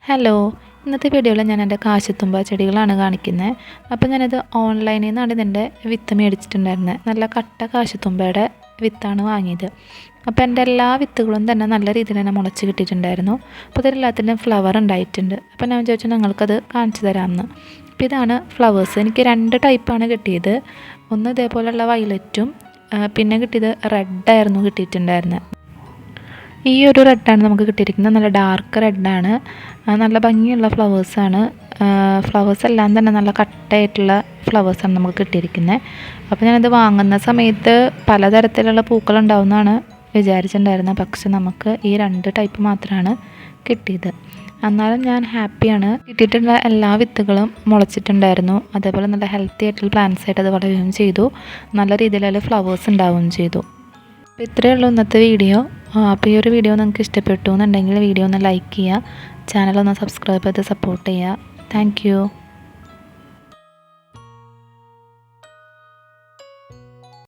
Hello, ഇന്നത്തെ വീഡിയോയിൽ ഞാൻ എൻ്റെ കാശിത്തുമ്പ ചെടികളാണ് കാണിക്കുന്നത്. അപ്പോൾ ഞാനിത് ഓൺലൈനിൽ നിന്നാണ് ഇതിൻ്റെ വിത്ത് മേടിച്ചിട്ടുണ്ടായിരുന്നത്. നല്ല കട്ട കാശിത്തുമ്പയുടെ വിത്താണ് വാങ്ങിയത്. അപ്പോൾ എൻ്റെ എല്ലാ വിത്തുകളും തന്നെ നല്ല രീതിയിൽ തന്നെ മുളച്ച് കിട്ടിയിട്ടുണ്ടായിരുന്നു. അപ്പോൾ ഇതിലെല്ലാത്തിൻ്റെയും ഫ്ലവർ ഉണ്ടായിട്ടുണ്ട്. അപ്പോൾ ഞാൻ വിചാരിച്ചു നിങ്ങൾക്കത് കാണിച്ചു തരാമെന്ന്. അപ്പോൾ ഇതാണ് ഫ്ലവേഴ്സ്. എനിക്ക് 2 ടൈപ്പാണ് കിട്ടിയത്. ഒന്ന് ഇതേപോലെയുള്ള വയലറ്റും പിന്നെ കിട്ടിയത് റെഡായിരുന്നു കിട്ടിയിട്ടുണ്ടായിരുന്നത്. ഈ ഒരു റെഡാണ് നമുക്ക് കിട്ടിയിരിക്കുന്നത്. നല്ല ഡാർക്ക് റെഡാണ്. നല്ല ഭംഗിയുള്ള ഫ്ലവേഴ്സാണ്. ഫ്ലവേഴ്സ് എല്ലാം തന്നെ നല്ല കട്ടയായിട്ടുള്ള ഫ്ലവേഴ്സാണ് നമുക്ക് കിട്ടിയിരിക്കുന്നത്. അപ്പോൾ ഞാനിത് വാങ്ങുന്ന സമയത്ത് പലതരത്തിലുള്ള പൂക്കളുണ്ടാവുമെന്നാണ് വിചാരിച്ചിട്ടുണ്ടായിരുന്നത്. പക്ഷെ നമുക്ക് ഈ 2 ടൈപ്പ് മാത്രമാണ് കിട്ടിയത്. എന്നാലും ഞാൻ ഹാപ്പിയാണ്. കിട്ടിയിട്ടുള്ള എല്ലാ വിത്തുകളും മുളച്ചിട്ടുണ്ടായിരുന്നു. അതേപോലെ നല്ല ഹെൽത്തി ആയിട്ടുള്ള പ്ലാന്റ്സ് ആയിട്ട് അത് വളരുകയും ചെയ്തു. നല്ല രീതിയിലുള്ള ഫ്ലവേഴ്സ് ഉണ്ടാവുകയും ചെയ്തു. അപ്പോൾ ഇത്രയേ ഉള്ളൂ ഇന്നത്തെ വീഡിയോ. അപ്പോൾ ഈ ഒരു വീഡിയോ നിങ്ങൾക്ക് ഇഷ്ടപ്പെട്ടു എന്നുണ്ടെങ്കിൽ വീഡിയോ ഒന്ന് ലൈക്ക് ചെയ്യുക, ചാനലൊന്ന് സബ്സ്ക്രൈബ് ചെയ്ത് സപ്പോർട്ട് ചെയ്യുക. Thank you.